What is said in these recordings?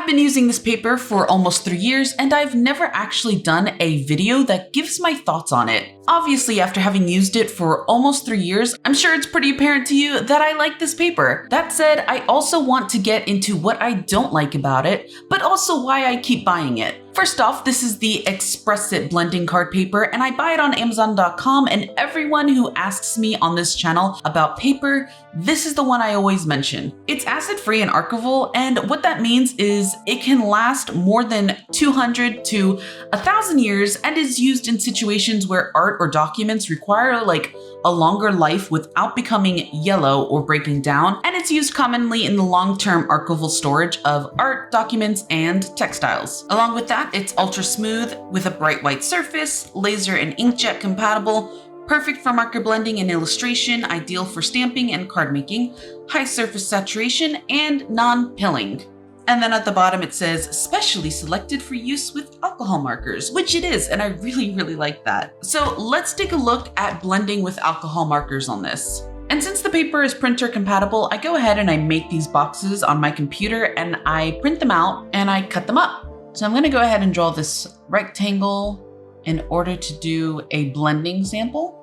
been using this paper for almost 3 years, and I've never actually done a video that gives my thoughts on it. Obviously, after having used it for almost 3 years, I'm sure it's pretty apparent to you that I like this paper. That said, I also want to get into what I don't like about it, but also why I keep buying it. First off, this is the Express It blending card paper, and I buy it on Amazon.com, and everyone who asks me on this channel about paper, this is the one I always mention. It's acid-free and archival, and what that means is it can last more than 200 to 1,000 years and is used in situations where art or documents require like a longer life without becoming yellow or breaking down, and it's used commonly in the long-term archival storage of art, documents, and textiles. Along with that, it's ultra smooth with a bright white surface, laser and inkjet compatible, perfect for marker blending and illustration, ideal for stamping and card making, high surface saturation, and non-pilling. And then at the bottom it says, specially selected for use with alcohol markers, which it is, and I really like that. So let's take a look at blending with alcohol markers on this. And since the paper is printer compatible, I go ahead and I make these boxes on my computer and I print them out and I cut them up. So I'm gonna go ahead and draw this rectangle in order to do a blending sample.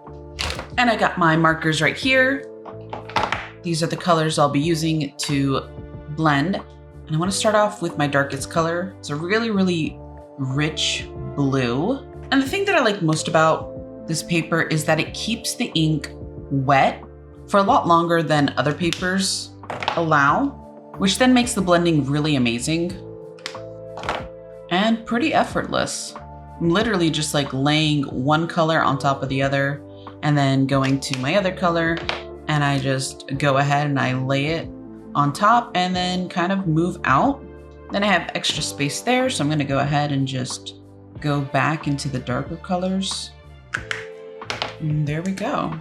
And I got my markers right here. These are the colors I'll be using to blend. And I want to start off with my darkest color. It's a really rich blue. And the thing that I like most about this paper is that it keeps the ink wet for a lot longer than other papers allow, which then makes the blending really amazing and pretty effortless. I'm literally just like laying one color on top of the other and then going to my other color, and I just go ahead and I lay it on top and then kind of move out. Then I have extra space there, so I'm gonna go ahead and just go back into the darker colors. And there we go.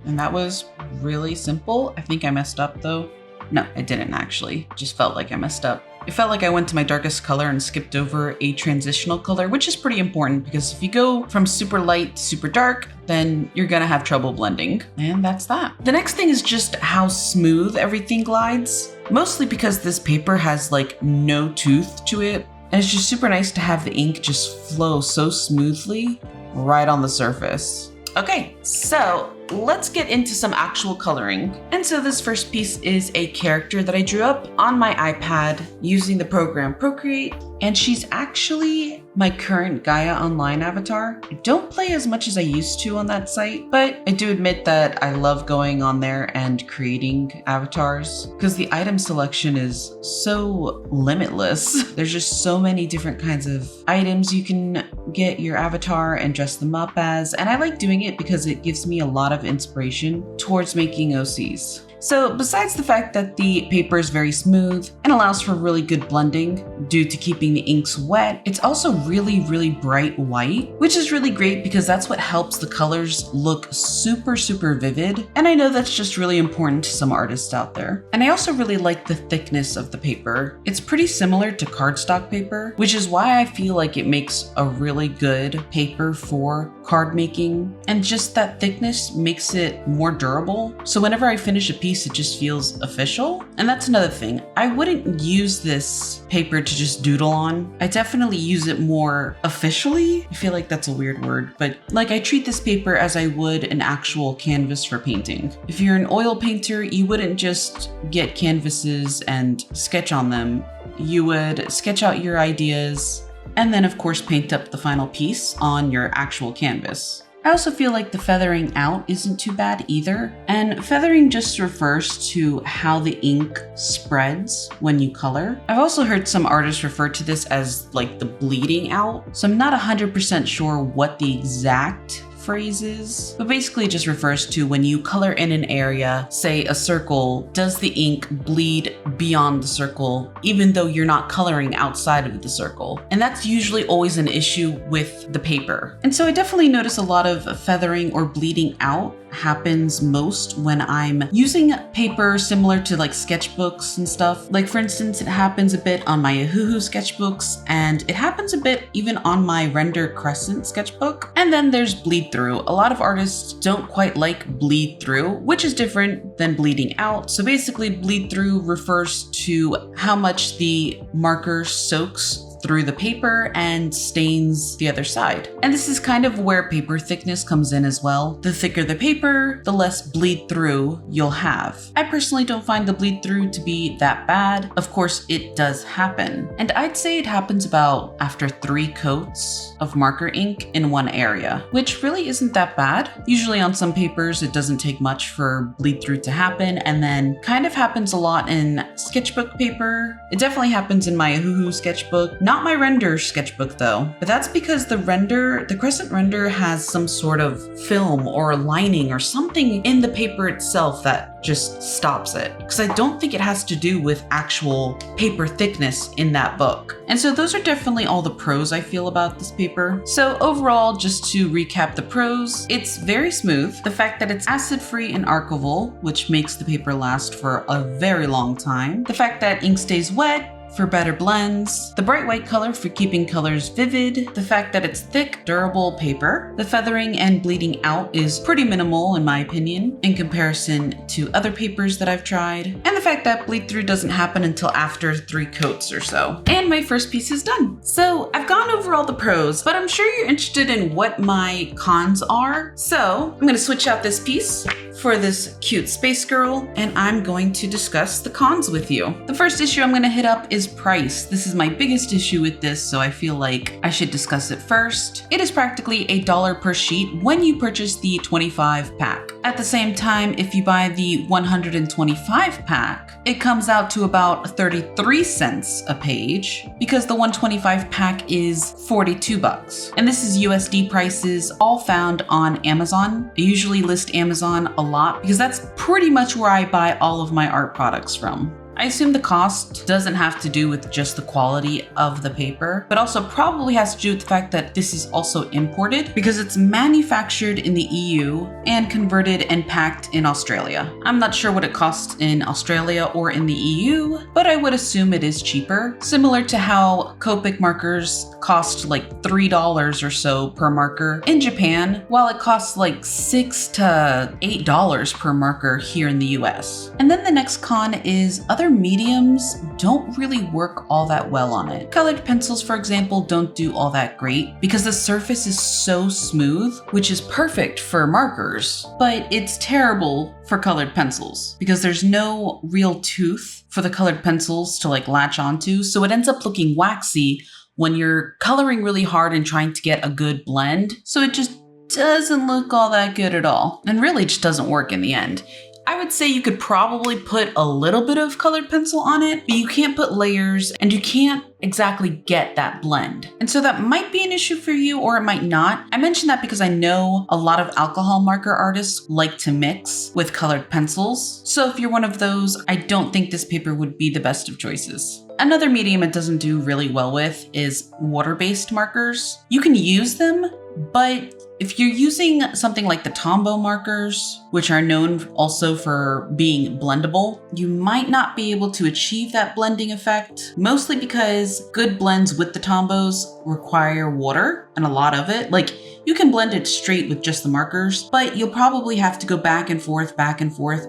And that was really simple. I think I messed up though. No, I didn't actually. Just felt like I messed up. It felt like I went to my darkest color and skipped over a transitional color, which is pretty important because if you go from super light to super dark, then you're gonna have trouble blending. And that's that. The next thing is just how smooth everything glides. Mostly because this paper has like no tooth to it. And it's just super nice to have the ink just flow so smoothly right on the surface. Okay, so let's get into some actual coloring. And so this first piece is a character that I drew up on my iPad using the program Procreate, and she's actually my current Gaia Online avatar. I don't play as much as I used to on that site, but I do admit that I love going on there and creating avatars because the item selection is so limitless. There's just so many different kinds of items you can get your avatar and dress them up as, and I like doing it because it gives me a lot of inspiration towards making OCs. So besides the fact that the paper is very smooth and allows for really good blending due to keeping the inks wet, it's also really bright white, which is really great because that's what helps the colors look super vivid. And I know that's just really important to some artists out there. And I also really like the thickness of the paper. It's pretty similar to cardstock paper, which is why I feel like it makes a really good paper for card making. And just that thickness makes it more durable. So whenever I finish a piece, it just feels official. And that's another thing. I wouldn't use this paper to just doodle on. I definitely use it more officially. I feel like that's a weird word, but like I treat this paper as I would an actual canvas for painting. If you're an oil painter, you wouldn't just get canvases and sketch on them. You would sketch out your ideas and then of course paint up the final piece on your actual canvas. I also feel like the feathering out isn't too bad either. And feathering just refers to how the ink spreads when you color. I've also heard some artists refer to this as like the bleeding out. So I'm not 100% sure what the exact phrase is, but basically it just refers to when you color in an area, say a circle, does the ink bleed beyond the circle even though you're not coloring outside of the circle? And that's usually always an issue with the paper. And so I definitely notice a lot of feathering or bleeding out happens most when I'm using paper similar to like sketchbooks and stuff. Like for instance, it happens a bit on my Ohuhu sketchbooks, and it happens a bit even on my Render Crescent sketchbook. And then there's bleed through. A lot of artists don't quite like bleed through, which is different than bleeding out. So basically bleed through refers to how much the marker soaks through the paper and stains the other side. And this is kind of where paper thickness comes in as well. The thicker the paper, the less bleed through you'll have. I personally don't find the bleed through to be that bad. Of course, it does happen. And I'd say it happens about after 3 coats of marker ink in one area, which really isn't that bad. Usually on some papers, it doesn't take much for bleed through to happen, and then kind of happens a lot in sketchbook paper. It definitely happens in my Ohuhu sketchbook. Not my Render sketchbook though, but that's because the Crescent Render has some sort of film or lining or something in the paper itself that just stops it. Because I don't think it has to do with actual paper thickness in that book. And so those are definitely all the pros I feel about this paper. So overall, just to recap the pros, it's very smooth. The fact that it's acid-free and archival, which makes the paper last for a very long time. The fact that ink stays wet for better blends, the bright white color for keeping colors vivid, the fact that it's thick, durable paper, the feathering and bleeding out is pretty minimal in my opinion in comparison to other papers that I've tried, and the fact that bleed through doesn't happen until after 3 coats or so. And my first piece is done. So I've gone over all the pros, but I'm sure you're interested in what my cons are. So I'm gonna switch out this piece for this cute space girl, and I'm going to discuss the cons with you. The first issue I'm gonna hit up is price. This is my biggest issue with this, so I feel like I should discuss it first. It is practically $1 per sheet when you purchase the 25 pack. At the same time, if you buy the 125 pack, it comes out to about 33 cents a page because the 125 pack is 42 bucks. And this is USD prices, all found on Amazon. I usually list Amazon a lot because that's pretty much where I buy all of my art products from. I assume the cost doesn't have to do with just the quality of the paper, but also probably has to do with the fact that this is also imported because it's manufactured in the EU and converted and packed in Australia. I'm not sure what it costs in Australia or in the EU, but I would assume it is cheaper, similar to how Copic markers cost like $3 or so per marker in Japan, while it costs like $6 to $8 per marker here in the US. And then the next con is other mediums don't really work all that well on it. Colored pencils, for example, don't do all that great because the surface is so smooth, which is perfect for markers, but it's terrible for colored pencils because there's no real tooth for the colored pencils to like latch onto, so it ends up looking waxy when you're coloring really hard and trying to get a good blend. So it just doesn't look all that good at all, and really just doesn't work in the end. I would say you could probably put a little bit of colored pencil on it, but you can't put layers and you can't exactly get that blend. And so that might be an issue for you, or it might not. I mention that because I know a lot of alcohol marker artists like to mix with colored pencils. So if you're one of those, I don't think this paper would be the best of choices. Another medium it doesn't do really well with is water-based markers. You can use them, but if you're using something like the Tombow markers, which are known also for being blendable, you might not be able to achieve that blending effect, mostly because good blends with the Tombows require water and a lot of it. Like, you can blend it straight with just the markers, but you'll probably have to go back and forth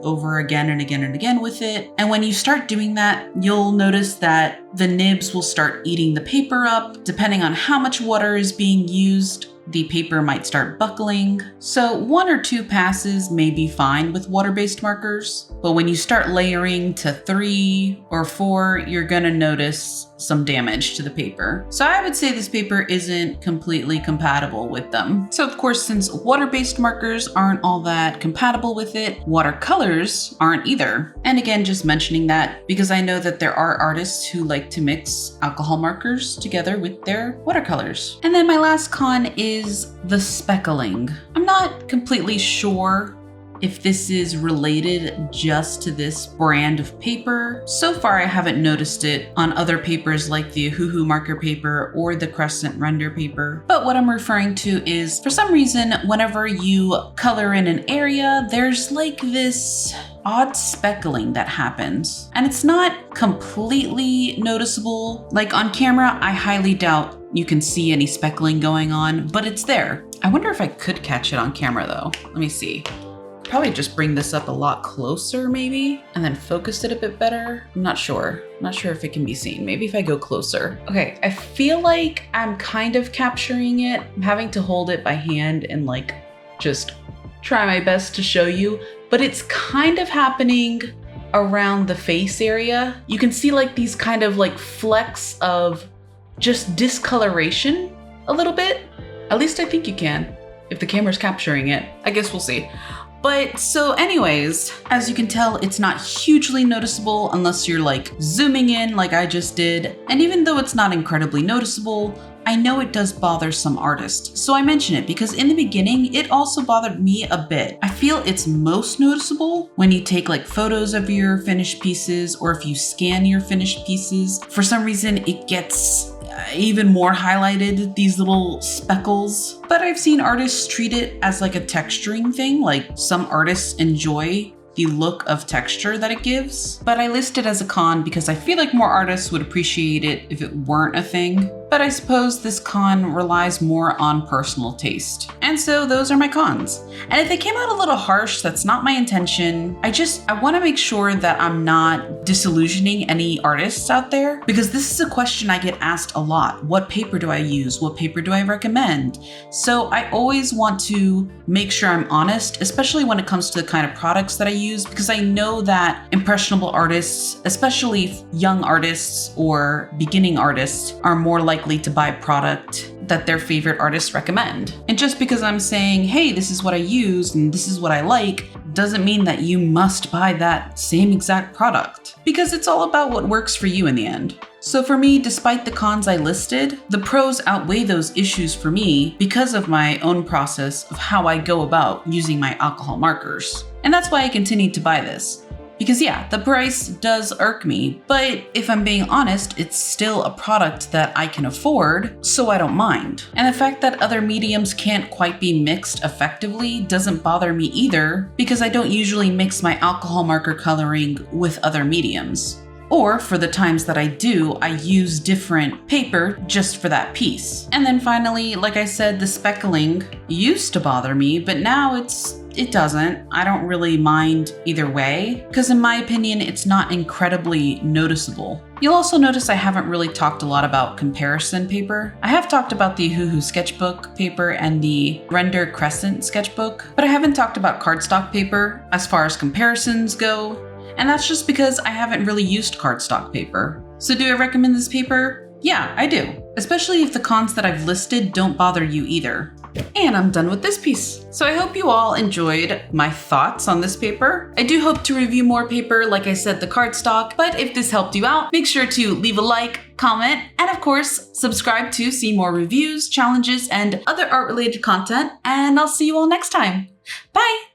over again and again and again with it. And when you start doing that, you'll notice that the nibs will start eating the paper up. Depending on how much water is being used, the paper might start buckling. So 1 or 2 passes may be fine with water-based markers, but when you start layering to 3 or 4, you're gonna notice some damage to the paper. So I would say this paper isn't completely compatible with them. So of course, since water-based markers aren't all that compatible with it, watercolors aren't either. And again, just mentioning that because I know that there are artists who like to mix alcohol markers together with their watercolors. And then my last con is the speckling. I'm not completely sure if this is related just to this brand of paper. So far, I haven't noticed it on other papers like the Ohuhu marker paper or the Crescent render paper. But what I'm referring to is, for some reason, whenever you color in an area, there's like this odd speckling that happens. And it's not completely noticeable. Like on camera, I highly doubt you can see any speckling going on, but it's there. I wonder if I could catch it on camera though. Let me see. Probably just bring this up a lot closer maybe, and then focus it a bit better. I'm not sure. I'm not sure if it can be seen. Maybe if I go closer. Okay, I feel like I'm kind of capturing it. I'm having to hold it by hand and like just try my best to show you, but it's kind of happening around the face area. You can see like these kind of like flecks of just discoloration a little bit. At least I think you can, if the camera's capturing it. I guess we'll see. But so anyways, as you can tell, it's not hugely noticeable unless you're like zooming in like I just did. And even though it's not incredibly noticeable, I know it does bother some artists. So I mention it because in the beginning, it also bothered me a bit. I feel it's most noticeable when you take like photos of your finished pieces, or if you scan your finished pieces. For some reason, it gets even more highlighted, these little speckles. But I've seen artists treat it as like a texturing thing, like some artists enjoy the look of texture that it gives. But I list it as a con because I feel like more artists would appreciate it if it weren't a thing. But I suppose this con relies more on personal taste. And so those are my cons. And if they came out a little harsh, that's not my intention. I want to make sure that I'm not disillusioning any artists out there, because this is a question I get asked a lot. What paper do I use? What paper do I recommend? So I always want to make sure I'm honest, especially when it comes to the kind of products that I use, because I know that impressionable artists, especially young artists or beginning artists, are more likely to buy product that their favorite artists recommend. And just because I'm saying, hey, this is what I use and this is what I like, doesn't mean that you must buy that same exact product, because it's all about what works for you in the end. So for me, despite the cons I listed, the pros outweigh those issues for me because of my own process of how I go about using my alcohol markers. And that's why I continued to buy this. Because yeah, the price does irk me, but if I'm being honest, it's still a product that I can afford, so I don't mind. And the fact that other mediums can't quite be mixed effectively doesn't bother me either, because I don't usually mix my alcohol marker coloring with other mediums. Or for the times that I do, I use different paper just for that piece. And then finally, like I said, the speckling used to bother me, but now it doesn't. I don't really mind either way, because in my opinion, it's not incredibly noticeable. You'll also notice I haven't really talked a lot about comparison paper. I have talked about the Ohuhu Sketchbook paper and the Render Crescent Sketchbook, but I haven't talked about cardstock paper as far as comparisons go. And that's just because I haven't really used cardstock paper. So do I recommend this paper? Yeah, I do. Especially if the cons that I've listed don't bother you either. And I'm done with this piece. So I hope you all enjoyed my thoughts on this paper. I do hope to review more paper, like I said, the cardstock. But if this helped you out, make sure to leave a like, comment, and of course, subscribe to see more reviews, challenges, and other art-related content. And I'll see you all next time. Bye!